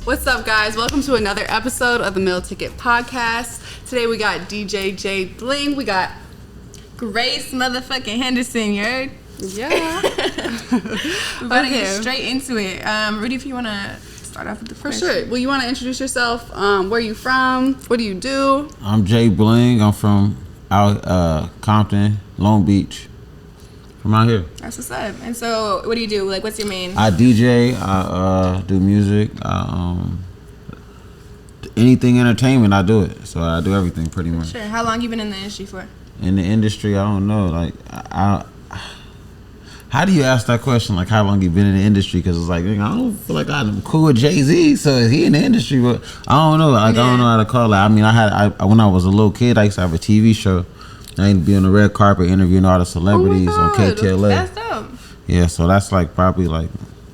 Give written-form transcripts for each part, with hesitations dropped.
What's up, guys? Welcome to another episode of the Meal Ticket Podcast. Today we got DJ Jay Bling. We got Grace motherfucking Henderson, you heard? Yeah. We're about to get straight into it. Rudy, if you want to start off with the first. For sure. Well, you want to introduce yourself? Where you from? What do you do? I'm Jay Bling. I'm from out Compton, Long Beach. From out here. That's what's up. And so, what do you do? Like, what's your main? I DJ. I do music. Anything entertainment, I do it. So I do everything pretty much. Sure. How long you been in the industry for? In the industry, I don't know. Like, how do you ask that question? Like, how long you been in the industry? Because it's like, I don't feel like I'm cool with Jay-Z, so is he in the industry? But I don't know. Like, I don't know how to call it. I mean, I when I was a little kid, I used to have a TV show. I used to be on the red carpet interviewing all the celebrities on KTLA. That's dope. Yeah, so that's like probably like.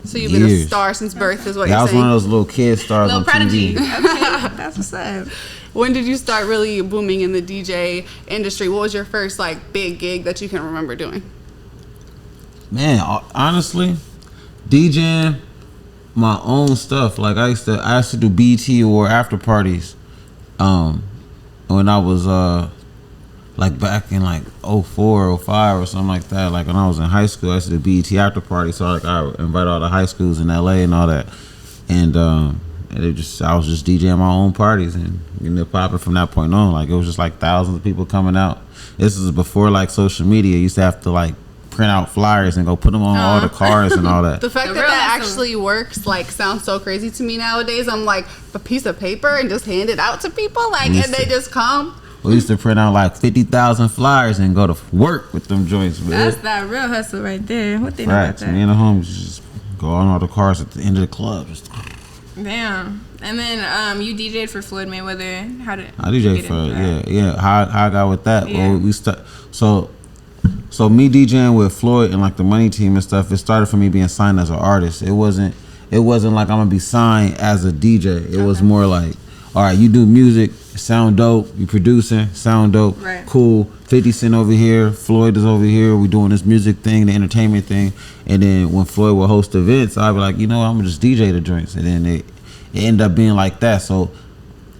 So you've been a star since birth, is what you're saying? I was one of those little kid stars on prodigy. TV. Okay, that's what's up. When did you start really booming in the DJ industry? What was your first like big gig that you can remember doing? Man, honestly, DJing my own stuff. Like I used to do BT or after parties. When I was like back in like 04, 05 or something like that. Like when I was in high school, I used to do BT after parties. So like I invite all the high schools in LA and all that. And I was just DJing my own parties and getting it popping from that point on. Like it was just like thousands of people coming out. This is before like social media. You used to have to like print out flyers and go put them on all the cars and all that. The fact that actually works like sounds so crazy to me nowadays. I'm like a piece of paper and just hand it out to people like and they just come. We used to print out like 50,000 flyers and go to work with them joints. Man. That's that real hustle right there. What they know about that? Me and the homies just go on all the cars at the end of the club. Just... Damn. And then you DJ'd for Floyd Mayweather. How did I DJ'd for yeah. How I got with that? Yeah. Well, so me DJing with Floyd and like the Money Team and stuff. It started from me being signed as an artist. It wasn't like I'm gonna be signed as a DJ. It was more like, all right, you do music, sound dope. You producing, sound dope, right. Cool. 50 Cent over here, Floyd is over here. We doing this music thing, the entertainment thing. And then when Floyd would host events, I'd be like, I'm gonna just DJ the joints. And then it ended up being like that. So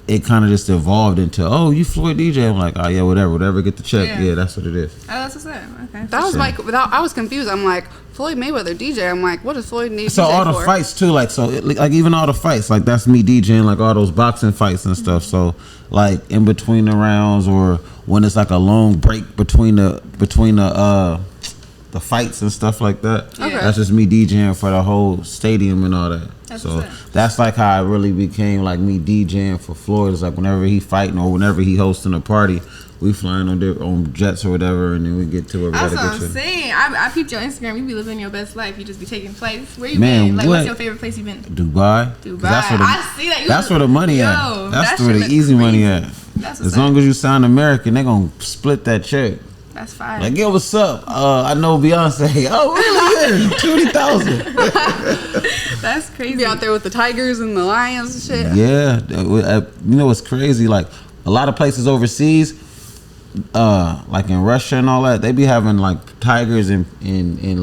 it kind of just evolved into, oh, you Floyd DJ. I'm like, oh yeah, whatever, get the check. Yeah, that's what it is. Oh, that's what's up. Okay. That was like, I was confused. I'm like, Floyd Mayweather DJ. I'm like, what does Floyd need? So DJ all the for? fights too, like like even all the fights, like that's me DJing, like all those boxing fights and stuff. So like in between the rounds or when it's like a long break between the fights and stuff like that. Okay. That's just me DJing for the whole stadium and all that. That's like how I really became like me DJing for Floyd. It's like whenever he fighting or whenever he hosting a party, we flying on jets or whatever, and then we get to where we gotta get to. That's what I'm saying. I peeped your Instagram. You be living your best life. You just be taking flights. Where you Man, been? Like, what's your favorite place you been? Dubai. I see that. That's where the money at. That's where the easy money at. As long as you sound American, they gonna split that check. That's fine. Like, yo, what's up? I know Beyonce. Oh, really? Yeah, 20,000. That's crazy. Be out there with the tigers and the lions and shit. Yeah, you know what's crazy? Like a lot of places overseas, like in Russia and all that, they be having like tigers and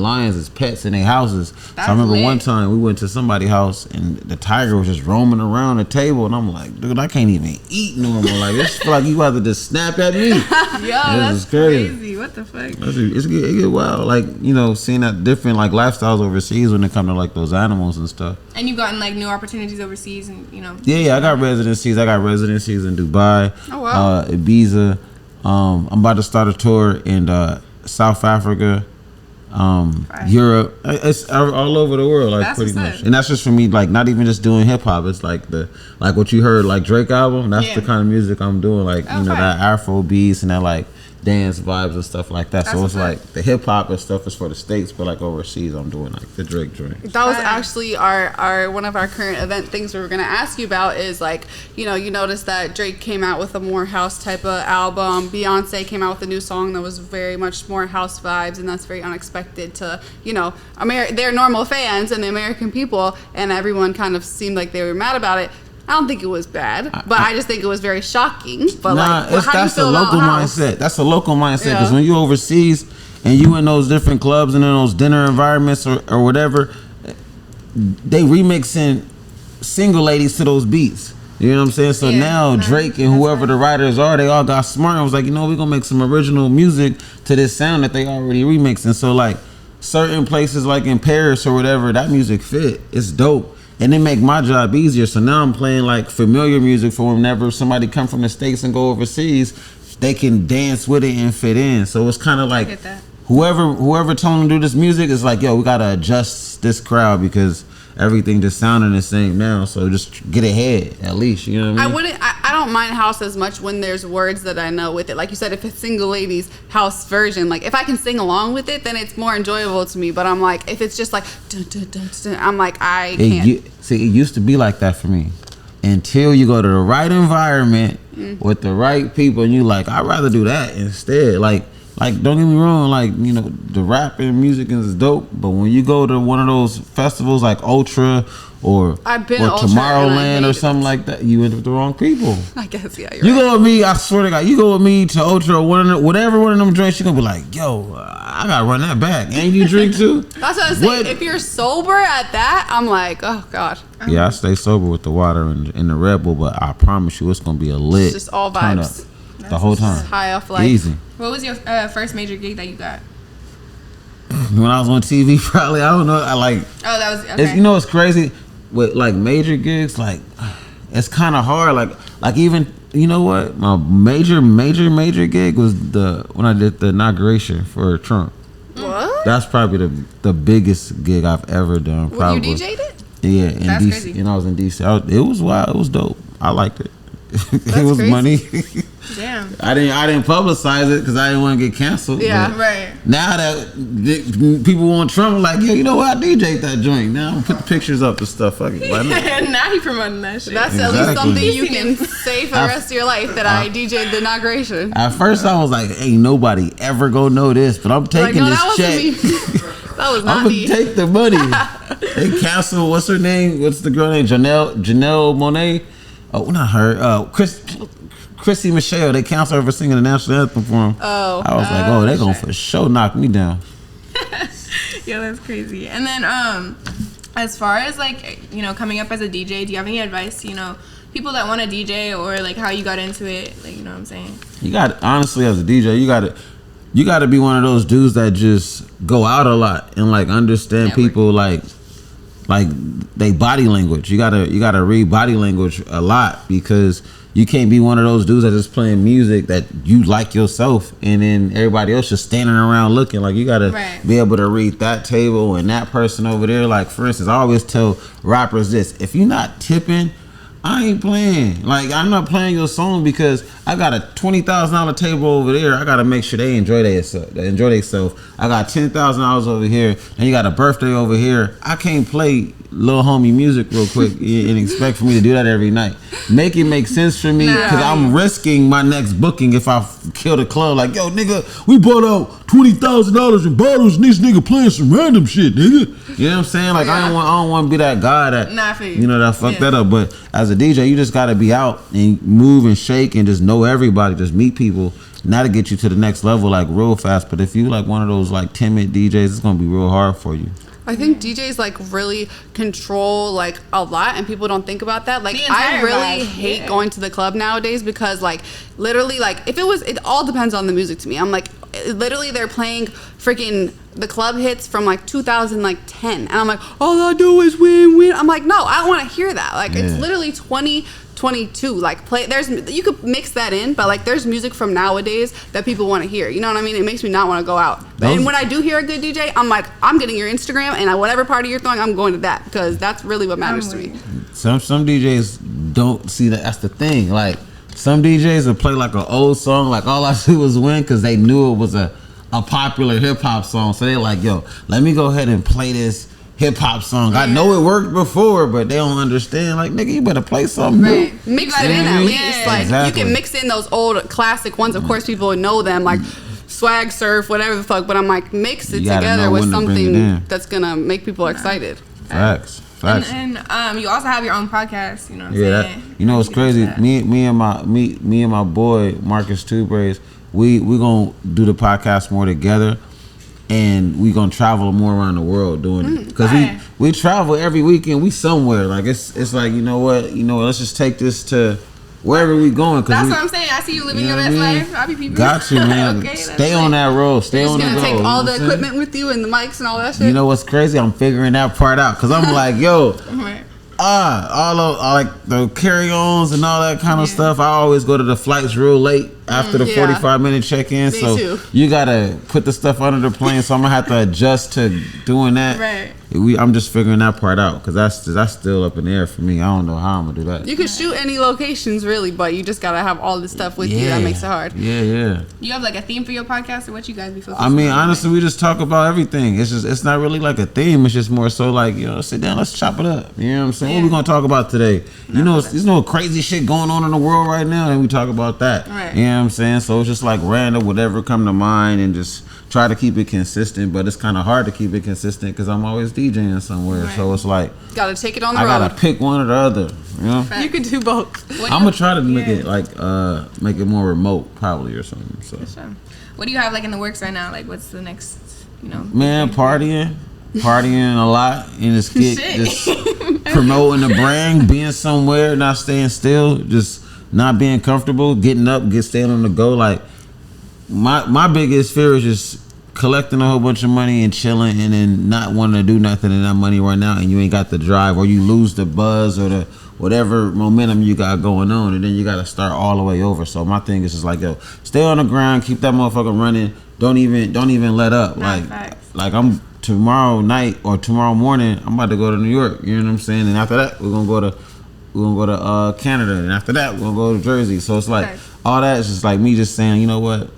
lions as pets in their houses. So I remember one time we went to somebody's house and the tiger was just roaming around the table, and I'm like, dude, I can't even eat normal. Like, it's like you have to just snap at me. Yo, that's crazy. What the fuck? It get wild. Like, seeing that different like lifestyles overseas when it come to like those animals and stuff. And you've gotten like new opportunities overseas, and Yeah, I got residencies. I got residencies in Dubai, Ibiza. I'm about to start a tour in South Africa, Europe. It's all over the world, like that's pretty much. And that's just for me, like not even just doing hip hop. It's like what you heard, like Drake album. That's the kind of music I'm doing, like that Afro beats and that like dance vibes and stuff like that. So it's like the hip hop and stuff is for the States, but like overseas, I'm doing like the Drake joint. That was actually our one of our current event things we were gonna ask you about is like, you noticed that Drake came out with a more house type of album. Beyonce came out with a new song that was very much more house vibes, and that's very unexpected to their normal fans and the American people, and everyone kind of seemed like they were mad about it. I don't think it was bad, but I just think it was very shocking. But that's a local mindset. That's a local mindset because when you overseas and you in those different clubs and in those dinner environments or whatever, they remixing single ladies to those beats. You know what I'm saying? So now Drake and whoever the writers are, they all got smart and was like, you know, we're gonna make some original music to this sound that they already remixed. And so like certain places like in Paris or whatever, that music fit. It's dope. And it make my job easier. So now I'm playing like familiar music for whenever somebody come from the States and go overseas, they can dance with it and fit in. So it's kind of like whoever told them to do this music is like, yo, we gotta adjust this crowd because everything just sounding the same now, so just get ahead at least. You know what I mean? I don't mind house as much when there's words that I know with it. Like you said, if it's single ladies house version, like if I can sing along with it, then it's more enjoyable to me. But I'm like, if it's just like dun, dun, dun, dun, I'm like, I can't. See, it used to be like that for me until you go to the right environment with the right people, and you like, I'd rather do that instead. Like don't get me wrong, like, you know, the rap and music is dope, but when you go to one of those festivals like Ultra or Tomorrowland or something like that, you end up with the wrong people. I guess, yeah, you go with me, I swear to God, you go with me to Ultra or whatever one of them drinks, you're gonna be like, yo, I gotta run that back. And you drink too? That's what I was saying. If you're sober at that, I'm like, oh God. Yeah, I stay sober with the water and the Red Bull, but I promise you it's gonna be a lit. It's just all vibes. The whole time. High off life. Easy. What was your first major gig that you got? When I was on TV, probably. I don't know. I like. Oh, that was okay. You know what's crazy with like major gigs? Like, it's kind of hard. Like even, you know what? My major gig was when I did the inauguration for Trump. What? That's probably the biggest gig I've ever done. Probably. When you DJ'd it? Yeah, in That's DC. crazy. And I was in DC. It was wild. It was dope. I liked it. That's it was crazy. money. Damn. I didn't publicize it because I didn't want to get canceled. Yeah. But Right. now that people want Trump, like, yo, you know what? I DJ'd that joint. Now I'm gonna put the pictures up and stuff. Fuck it. Now he promoting that shit. That's at least something you can say for the rest of your life that I DJ'd the inauguration. At first, I was like, ain't nobody ever gonna know this, but I'm taking this check. That was not I'm gonna me. take the money. They canceled. What's her name? What's the girl name? Janelle Monáe. Oh, not her. Chrissy Michelle. They canceled her for singing the national anthem for him. Oh, I was like, they gonna for sure knock me down. Yeah, that's crazy. And then, as far as like, you know, coming up as a DJ, do you have any advice to, you know, people that want to DJ or like how you got into it? Like, you know what I'm saying? You got, honestly, as a DJ, you got to be one of those dudes that just go out a lot and like understand people like they body language. You gotta read body language a lot because you can't be one of those dudes that just playing music that you like yourself and then everybody else just standing around looking. Like, you gotta be able to read that table and that person over there. Like, for instance, I always tell rappers this: if you're not tipping, I ain't playing. Like, I'm not playing your song because I got a $20,000 table over there. I gotta make sure they enjoy themselves. I got $10,000 over here, and you got a birthday over here. I can't play little homie music real quick and expect for me to do that every night. Make it make sense for me because I'm risking my next booking if I kill the club. Like, yo, nigga, we bought out $20,000 in bottles and this nigga playing some random shit, nigga. You know what I'm saying? Like, I don't want to be that guy that that fucked that up. But as a DJ, you just gotta be out and move and shake and just know everybody, just meet people. Not to get you to the next level like real fast, but if you like one of those like timid DJs, it's gonna be real hard for you. I think DJs like really control like a lot, and people don't think about that. Like, I really hate going to the club nowadays because like literally like it all depends on the music to me. I'm like, literally they're playing freaking the club hits from like 2010, and I'm like, all I do is win. I'm like, no, I don't want to hear that. Like, it's literally 2022. Like, you could mix that in, but like there's music from nowadays that people want to hear. You know what I mean? It makes me not want to go out. And when I do hear a good DJ, I'm like, I'm getting your Instagram, and whatever party you're throwing, I'm going to that because that's really what matters to me. Some DJs don't see that. That's the thing. Like, some DJs will play like an old song, like all I do was win, because they knew it was a popular hip hop song. So they're like, yo, let me go ahead and play this hip hop song. I know it worked before, but they don't understand. Like, nigga, you better play something new. Mix it in at least. Like, you can mix in those old classic ones. Of course, people know them, like Swag Surf, whatever the fuck. But I'm like, mix it together with something that's gonna make people excited. Facts. And you also have your own podcast. You know what I'm saying? You know what's crazy? Me and my boy Marcus Two Braids, we gonna do the podcast more together. and we gonna travel more around the world doing it because right. we travel every weekend. We somewhere like it's like you know what, let's just take this to wherever we going. That's what I'm saying. I see you living your best life. I'll be peeping. Got you, man. Okay, stay on that road. Stay on the road. You're gonna take all the equipment with you and the mics and all that shit. You know what's crazy? I'm figuring that part out because I'm like, yo. All like the carry-ons and all that kind of stuff. I always go to the flights real late after the 45-minute check-in. Me so too. You gotta put the stuff under the plane. So I'm gonna have to adjust to doing that. Right. I'm just figuring that part out because that's still up in the air for me. I don't know how I'm gonna do that. You can shoot any locations really, but you just gotta have all this stuff with you. That makes it hard. Yeah. You have like a theme for your podcast, or what you guys be focusing I mean, on? honestly, we just talk about everything. It's not really like a theme. It's just more so like, sit down, let's chop it up. You know what I'm saying? What we gonna talk about today? There's no crazy shit going on in the world right now, and we talk about that. Right. You know what I'm saying? So it's just like random, whatever come to mind, and just try to keep it consistent. But it's kind of hard to keep it consistent because I'm always DJing somewhere. Right. So it's like gotta take it on the road. I gotta pick one or the other. You know? Fact. You can do both. I'm gonna try to make it like make it more remote, probably or something. So. For sure. What do you have like in the works right now? Like, what's the next? Man, partying a lot, and just promoting the brand, being somewhere, not staying still, just not being comfortable, getting up, staying on the go. Like my biggest fear is just collecting a whole bunch of money and chilling, and then not wanting to do nothing in that money right now, and you ain't got the drive, or you lose the buzz or the whatever momentum you got going on, and then you got to start all the way over. So my thing is just like, stay on the ground, keep that motherfucker running. Don't even let up. Like I'm tomorrow night or tomorrow morning, I'm about to go to New York. You know what I'm saying? And after that, we're gonna go to Canada, and after that, we're gonna go to Jersey. So it's like all that is just like me just saying, you know what,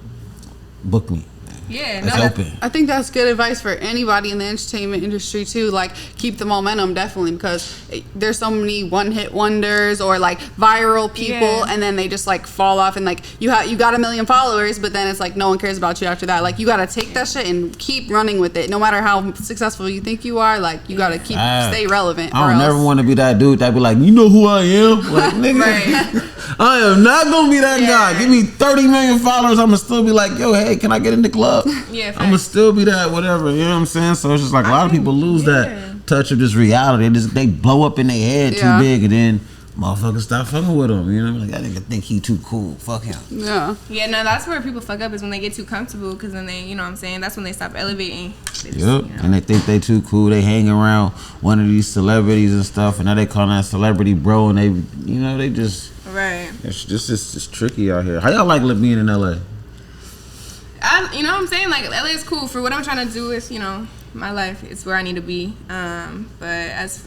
book me. Yeah, it's open. I think that's good advice for anybody in the entertainment industry too. Like, keep the momentum, definitely, because there's so many one-hit wonders or like viral people, and then they just like fall off, and like you got 1 million followers, but then it's like no one cares about you after that. Like, you gotta take that shit and keep running with it, no matter how successful you think you are. Like, you gotta stay relevant. I don't never want to be that dude that be like, you know who I am, like nigga. I am not gonna be that guy. Give me 30 million followers, I'm gonna still be like, yo, hey, can I get in the club? Yeah, I'm gonna still be that, whatever. You know what I'm saying? So it's just like a lot of people lose that touch of just reality. They blow up in their head too big, and then motherfuckers stop fucking with them. You know, like that nigga think he too cool. Fuck him. Yeah, no, that's where people fuck up, is when they get too comfortable, because then they, you know what I'm saying, that's when they stop elevating. And they think they too cool. They hang around one of these celebrities and stuff, and now they call that celebrity bro, and they just it's tricky out here. How y'all like being in LA? You know what I'm saying? Like, LA is cool for what I'm trying to do with, my life. It's where I need to be. But as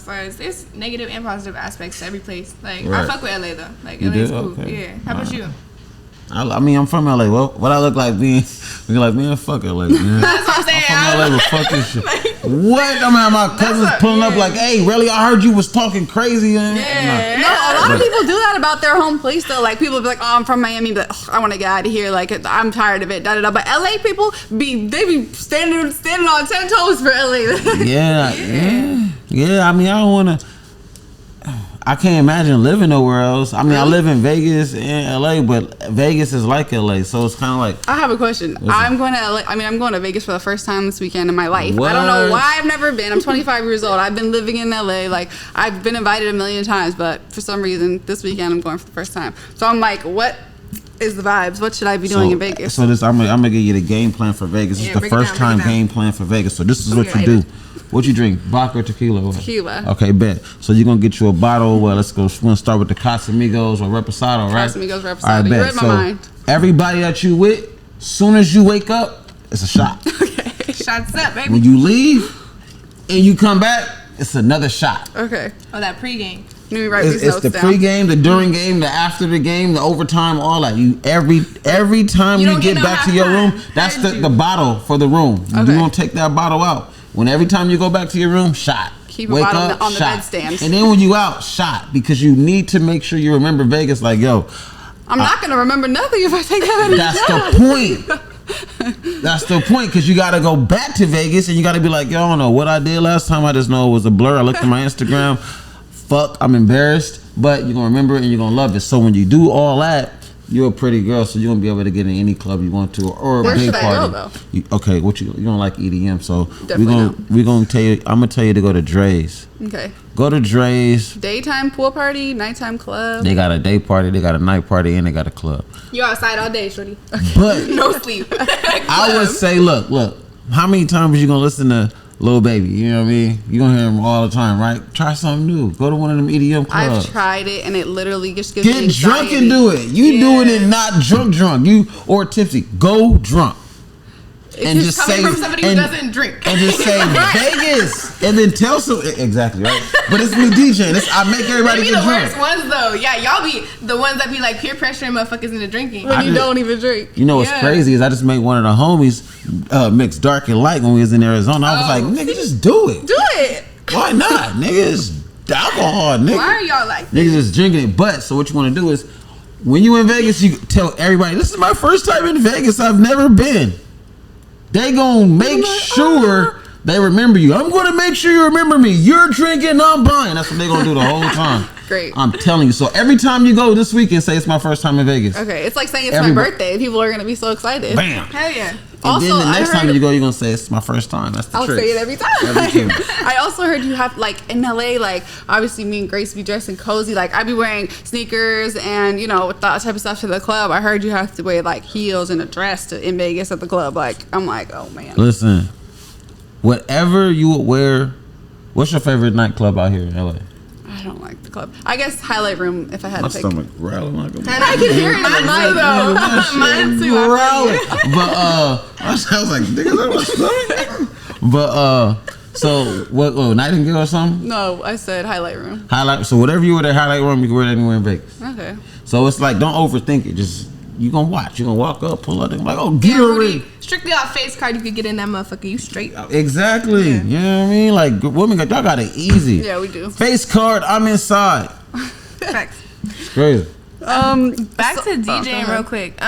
far as there's negative and positive aspects to every place. Like, I fuck with LA though. Like, LA is cool. Okay. Yeah. How about you? I mean, I'm from LA. Well, what I look like being like, man, fuck LA, man. That's what I'm saying. I'm from LA, but fuck this shit. What? I mean, my cousins pulling up like, hey, really? I heard you was talking crazy. No, a lot of people do that about their home place though. Like, people be like, oh, I'm from Miami, but I want to get out of here. Like, I'm tired of it. Da da da. But LA people be standing on 10 toes for LA. Yeah. I mean, I don't want to. I can't imagine living nowhere else. I mean, I live in Vegas and LA, but Vegas is like LA, so it's kind of like. I have a question. I'm going to LA. I mean, I'm going to Vegas for the first time this weekend in my life. What? I don't know why I've never been. I'm 25 years old. I've been living in LA. Like, I've been invited 1 million times, but for some reason this weekend I'm going for the first time. So I'm like, what is the vibes? What should I be doing in Vegas? So I'm gonna give you the game plan for Vegas. It's the first time game plan for Vegas. So this is what you do. What you drink? Vodka or tequila? Tequila. Okay, bet. So you're gonna get you a bottle. Well, let's go. We're gonna start with the Casamigos or Reposado, right? Casamigos, Reposado. All right, bet. You read my mind. Everybody that you with, soon as you wake up, it's a shot. Okay. Shots up, baby. When you leave and you come back, it's another shot. Okay. Oh, that pregame. Let me write these It's notes the down. pregame, the during game, the after the game, the overtime, all that. You every time you get back to your room, that's the bottle for the room. You don't take that bottle out. When every time you go back to your room, shot. Keep a bottle on the bedstand. And then when you out, shot, because you need to make sure you remember Vegas. Like, yo, I'm not gonna remember nothing if I take that out. That's the point. That's the point, because you got to go back to Vegas and you got to be like, yo, I don't know what I did last time. I just know it was a blur. I looked at my Instagram. Fuck, I'm embarrassed. But you're going to remember it and you're going to love it. So when you do all that, you're a pretty girl, so you won't be able to get in any club you want to, or a Where big should I party. go, though? Okay, what you don't like EDM, so Definitely we're gonna tell you. I'm gonna tell you to go to Dre's. Okay. Go to Dre's. Daytime pool party, nighttime club. They got a day party, they got a night party, and they got a club. You outside all day, shorty. But No sleep. I would say, look. How many times you gonna listen to Lil Baby? You know what I mean? You gonna hear him all the time, right? Try something new. Go to one of them EDM clubs. I've tried it and it literally just gives me Get anxiety. drunk and do it. You doing it not drunk. You or tipsy. Go drunk. And It's coming from somebody who doesn't drink. And just say Vegas. And then tell some exactly, right? But it's me DJing. I make everybody They be get the drunk. worst ones though. Yeah, y'all be the ones that be like peer pressuring motherfuckers into drinking. When I you did- don't even drink. You know what's Yeah. crazy is I just made one of the homies mix dark and light when we was in Arizona. I was like, nigga, just do it. Do it. Why not? Nigga, it's alcohol, nigga. Why are y'all like Niggas just drinking it. But so what you want to do is when you in Vegas, you tell everybody, this is my first time in Vegas. I've never been. They gonna make sure they remember you. I'm gonna make sure you remember me. You're drinking, I'm buying. That's what they gonna do the whole time. Great. I'm telling you. So every time you go this weekend, say it's my first time in Vegas. Okay, it's like saying it's Everybody- my birthday. People are gonna be so excited. Bam. hell yeah. And Also, then the I next heard- time you go, you're gonna say it's my first time. That's the I'll trick. say it every time. Every time. I also heard you have like in LA, like obviously me and Grace be dressing cozy. Like I be wearing sneakers and with that type of stuff to the club. I heard you have to wear like heels and a dress in Vegas at the club. Like I'm like, oh man. Listen, whatever you would wear. What's your favorite nightclub out here in LA? I don't like the club. I guess Highlight Room if I had My to pick. stomach growling like a. I can hear it in the night though. Mine too. I feel you. But I was like, nigga, that's my stomach. But so what? Oh, Nightingale or something? No, I said Highlight Room. Highlight. So whatever you wear at Highlight Room, you can wear it anywhere in Vegas. Okay. So it's like, don't overthink it. Just you gonna watch. You gonna walk up, pull up, and like, oh, get Yeah, her Rudy, ready. strictly off face card, you could get in that motherfucker. You straight. Exactly. Yeah. You know what I mean? Like women, y'all got it easy. Yeah, we do. Face card. I'm inside. Facts. It's crazy. Back So- to go DJing ahead. real quick.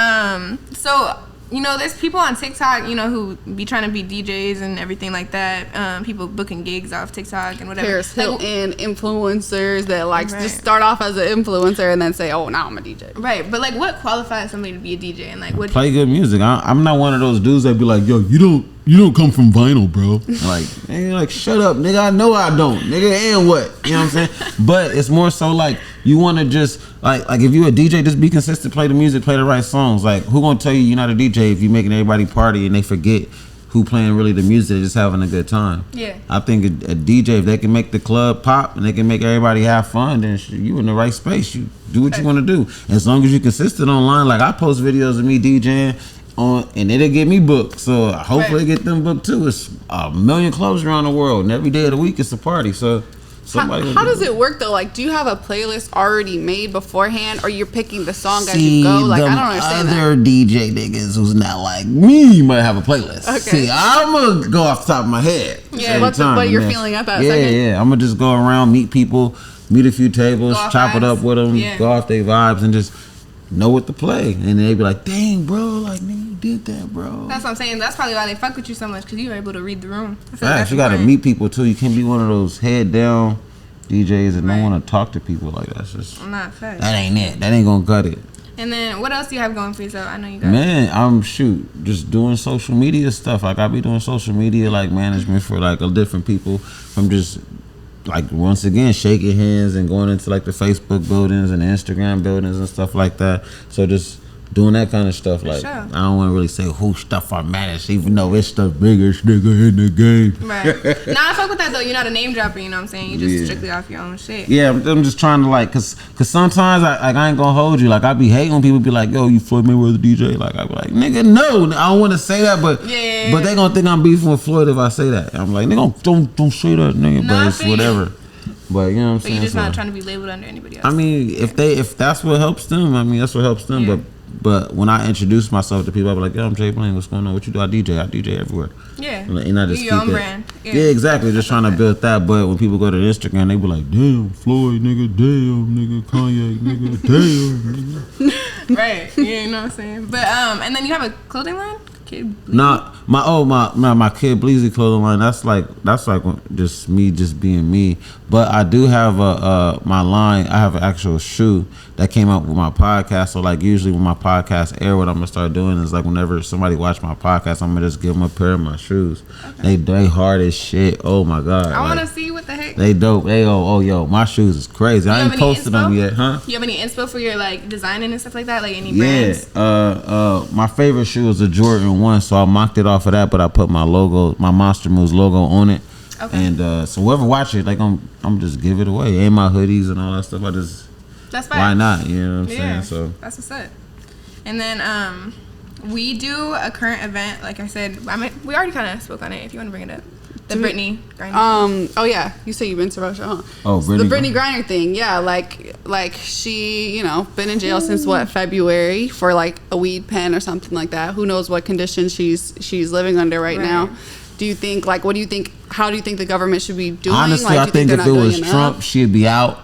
So there's people on TikTok, who be trying to be DJs and everything like that. People booking gigs off TikTok and whatever. Paris Like, Hilton influencers that like Right. just start off as an influencer and then say, oh, now I'm a DJ. right, but like, what qualifies somebody to be a DJ and like what? Play good music. I'm not one of those dudes that be like, yo, you don't come from vinyl, bro. Like, nigga, like, shut up, nigga. I know I don't, nigga. And what? You know what I'm saying? But it's more so like you want to just like if you a DJ, just be consistent. Play the music, play the right songs. Like, who gonna tell you you're not a DJ if you making everybody party and they forget who playing really the music, just having a good time. Yeah. I think a DJ, if they can make the club pop and they can make everybody have fun, then you in the right space. You do what you want to do. As long as you consistent online. Like I post videos of me DJing on, and it'll get me booked. So hopefully Right. get them booked too. It's a million clubs around the world, and every day of the week it's a party. So somebody. How does it work though? Like, do you have a playlist already made beforehand, or you're picking the song as See, you go? Like, I them don't understand that. other DJ niggas who's not like me might have a playlist. Okay. See, I'm gonna go off the top of my head. Yeah. every What time, you're man. feeling up at Yeah, second? yeah. I'm gonna just go around, meet people, meet a few tables, Go off chop it vibes. up with them, Yeah. go off their vibes, and just know what to play. And they be like, "Dang, bro, like nigga, you did that, bro." That's what I'm saying. That's probably why they fuck with you so much because you were able to read the room. I feel like Facts. that's You gotta important. meet people too. You can't be one of those head down DJs that Right. don't want to talk to people like that. That's just I'm not facts. that ain't it. That ain't gonna cut it. And then what else do you have going for yourself? I know you got. Man, I'm just doing social media stuff. Like I be doing social media like management for like different people. From just like once again shaking hands and going into like the Facebook buildings and the Instagram buildings and stuff like that. So just doing that kind of stuff. Like sure. I don't want to really say who stuff I manage, even though it's the biggest nigga in the game. Right. Nah, I fuck with that though. You're not a name dropper. You know what I'm saying? You just Yeah. strictly off your own shit. Yeah, I'm just trying to like, cause sometimes I ain't gonna hold you. Like I be hating when people be like, "Yo, you Floyd Mayweather DJ?" Like I be like, "Nigga, no, I don't want to say that," but Yeah. but they gonna think I'm beefing with Floyd if I say that. I'm like, nigga, don't say that, nigga. Nah, I But it's feel you. whatever. But you know what I'm But saying. you're just So, not trying to be labeled under anybody else. I mean, if that's what helps them, I mean that's what helps them. Yeah. But when I introduce myself to people, I be like, "Yo, I'm Jay Bling. What's going on? What you do? I DJ everywhere." yeah. And I just You your keep own it. brand. Yeah. exactly. Just trying to build that. But when people go to Instagram, they be like, "Damn, Floyd, nigga. Damn, nigga. Kanye, nigga. Damn, nigga." Right. Yeah, you know what I'm saying? But and then you have a clothing line? Kid. Not my Kid Bleezy clothing line. That's like just me being me. But I do have my line. I have an actual shoe that came out with my podcast. So like usually when my podcast air, what I'm gonna start doing is like whenever somebody watch my podcast, I'm gonna just give them a pair of my shoes. Okay. They hard as shit. Oh my god. I want to see what the heck. They dope. They yo, my shoes is crazy. I ain't posted them yet, huh? You have any inspo for your like designing and stuff like that? Like any brands? Yeah. My favorite shoe is the Jordan 1, so I mocked it off of that, but I put my logo, my Monster Moves logo on it. Okay. And so whoever watch it, like I'm just give it away. And my hoodies and all that stuff. That's fine. Why not? You know what I'm saying? So that's what's up. And then we do a current event. Like I said, we already kind of spoke on it. If you want to bring it up, the Brittany Griner. Oh yeah, you say you've been to Russia, huh? Oh, the Brittany Griner thing. Yeah, like she, been in jail since February for like a weed pen or something like that. Who knows what conditions she's living under right now. Do you think what do you think? How do you think the government should be doing? Honestly, I think if it was Trump, she'd be out.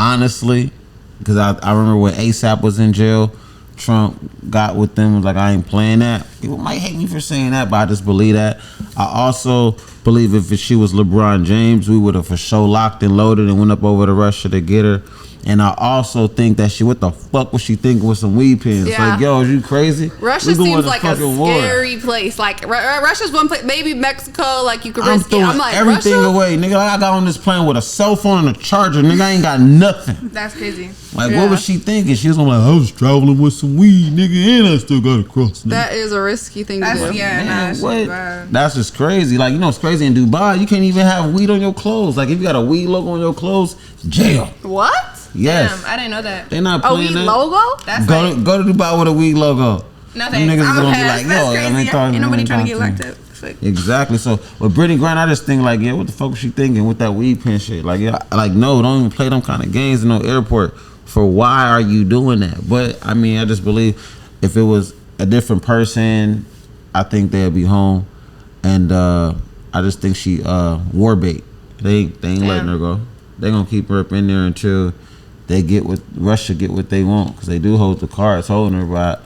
Honestly, because I remember when ASAP was in jail, Trump got with them, was like, I ain't playing that. People might hate me for saying that, but I just believe that. I also believe if she was LeBron James, we would have for sure locked and loaded and went up over to Russia to get her. And I also think that what the fuck was she thinking with some weed pens? Yeah. Like, yo, is you crazy? Russia seems like a scary place. Like, Russia's one place, maybe Mexico, like you could risk it. I'm like, everything Russia? away. Nigga, I got on this plane with a cell phone and a charger. Nigga, I ain't got nothing. That's crazy. Like, what was she thinking? She was like, I was traveling with some weed, nigga, and I still got to cross. Nigga. That is a risky thing to do. Yeah, what? That's just crazy. Like, it's crazy in Dubai. You can't even have weed on your clothes. Like, if you got a weed logo on your clothes, jail. What? Yes. Damn, I didn't know that. They not playing a weed logo? That's go to Dubai with a weed logo. No thanks. Niggas I'm gonna pass. be like, yo, ain't nobody trying to get locked up. Exactly. So with Brittany Griner, I just think like, yeah, what the fuck was she thinking with that weed pen shit? Like, yeah, like no, don't even play them kind of games in no airport. For why are you doing that? But I mean, I just believe if it was a different person, I think they'd be home. And I just think she war bait. They ain't letting her go. They gonna keep her up in there until they Russia get what they want, because they do hold the cards holding her. But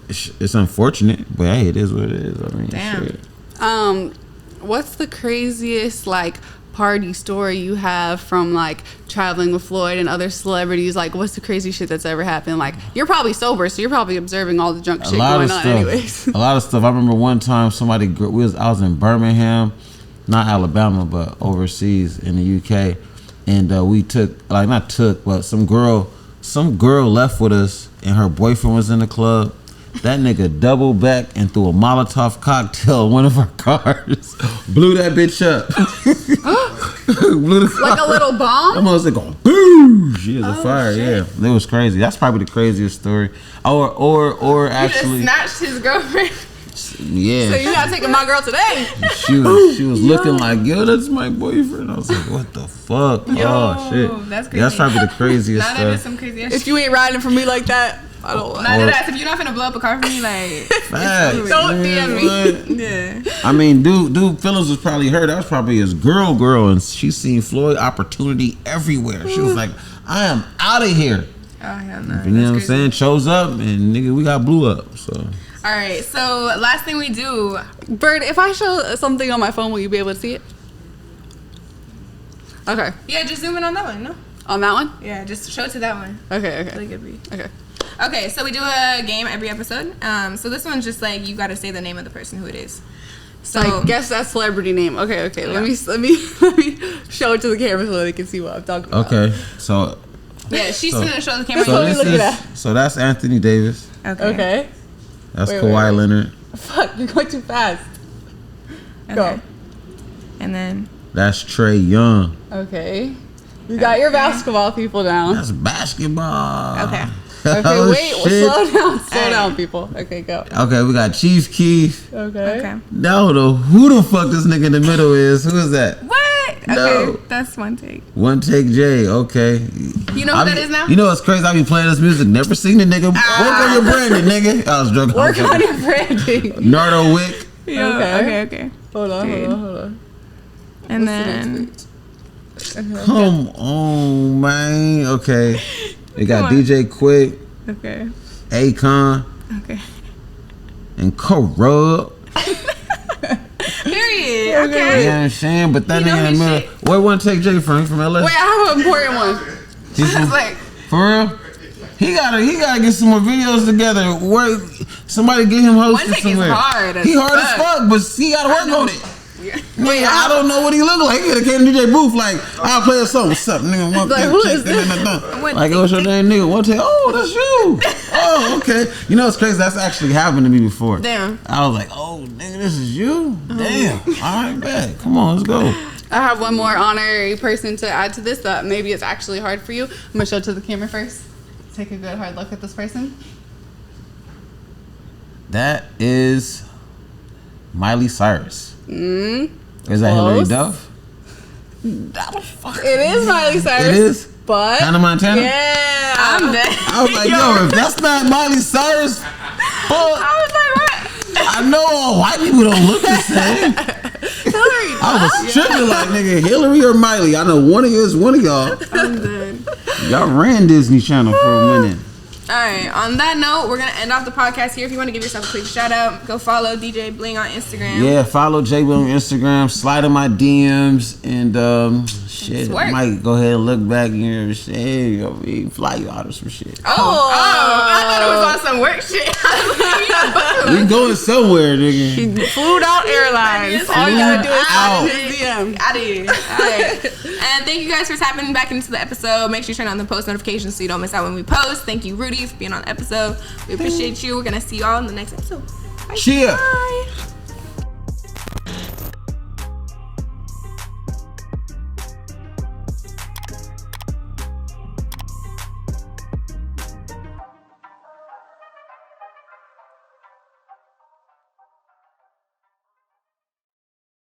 it's unfortunate, but hey, it is what it is. I mean, damn. Shit. What's the craziest party story you have from traveling with Floyd and other celebrities? Like, what's the crazy shit that's ever happened? Like, you're probably sober, so you're probably observing all the drunk shit going on anyways. A lot of stuff. I remember one time I was in Birmingham, not Alabama, but overseas in the UK. And we but some girl left with us, and her boyfriend was in the club. That nigga doubled back and threw a Molotov cocktail in one of our cars. Blew that bitch up. Blew the car. Like a little bomb? Almost like going boom. She was a fire. Shit. Yeah, it was crazy. That's probably the craziest story. Or actually, you just snatched his girlfriend. Yeah. So you're not taking my girl today? She was looking like, yo, that's my boyfriend. I was like, what the fuck? Yo, oh shit. That's crazy. That's probably the craziest stuff. That is some crazy If you ain't riding for me like that, I don't want that. If you're not finna blow up a car for me, don't DM me. Yeah. I mean, dude, Phyllis was probably her. That was probably his girl, and she seen Floyd opportunity everywhere. She was like, I am out of here. Oh hell no. You know what I'm saying? Shows up and nigga, we got blew up. So. All right. So last thing we do, Bird. If I show something on my phone, will you be able to see it? Okay. Yeah, just zoom in on that one. No. On that one? Yeah, just show it to that one. Okay. Okay. Okay, so we do a game every episode. So this one's just you got to say the name of the person who it is. So guess that celebrity name. Okay. Yeah. Let me show it to the camera so they can see what I'm talking about. Okay, so yeah, she's gonna show the camera. So that's Anthony Davis. Okay. That's Kawhi Leonard. Fuck, you're going too fast. Okay. Go. And then that's Trae Young. Okay. You got your basketball people down. That's basketball. Okay. Okay, wait. Slow down, people. Okay, go. Okay, we got Chief Keef. Okay. No, who the fuck this nigga in the middle is? Who is that? What? No. Okay, that's one take. One take Jay. Okay. You know who that is now? You know what's crazy? I be playing this music. Never seen the nigga. Work on your branding, nigga. I was joking. Work on your branding. Nardo Wick. Okay. Hold on. And then. Come on, man. Okay. We got DJ Quick. Okay. Akon. Okay. and corrupt. Period. Okay. You know what I'm saying? But that You know nigga in the his middle. shit. Where want to take Jay from? He from LA? Wait, I have an important one. He's from, Like, for real? He gotta get some more videos together. Where somebody get him hosted One take is somewhere. hard as He hard as fuck. fuck, but he gotta work on it. wait, I don't know what he look like. He could have came to DJ booth like, I'll play a song. What's up, nigga? One Like, thing, who check, is this? Like, what's your name, nigga? One take. Oh, that's you. Oh, okay. You know, it's crazy. That's actually happened to me before. Damn. I was like, oh, nigga, this is you. Damn. All right, bet. Come on, let's go. I have one more honorary person to add to this that maybe it's actually hard for you. I'm gonna show it to the camera first. Take a good hard look at this person. That is Miley Cyrus. Is that Hillary Close. Duff? It is Miley Cyrus. It is? But Hannah Montana? yeah, I'm dead. I was like, yo, if that's not Miley Cyrus, fuck. I was like, what? I know all white people don't look the same. Hillary. I was tripping like, nigga, Hillary or Miley. I know one of you is one of y'all. I'm dead. Y'all ran Disney Channel for a minute. All right. On that note, we're gonna end off the podcast here. If you want to give yourself a quick shout out, go follow DJ Bling on Instagram. Yeah, follow Jay Bling on Instagram, slide in my DMs, and shit, work. might go ahead and look back and hear shit. Hey, fly you out or some shit. Oh, I thought it was on some work shit. We going somewhere, nigga. Flew out airlines. All you gotta do is slide in his DM. Out of here. All right. And thank you guys for tapping back into the episode. Make sure you turn on the post notifications so you don't miss out when we post. Thank you, Rudy, for being on the episode. We appreciate you. We're gonna see y'all in the next episode. Bye. Cheer. Bye.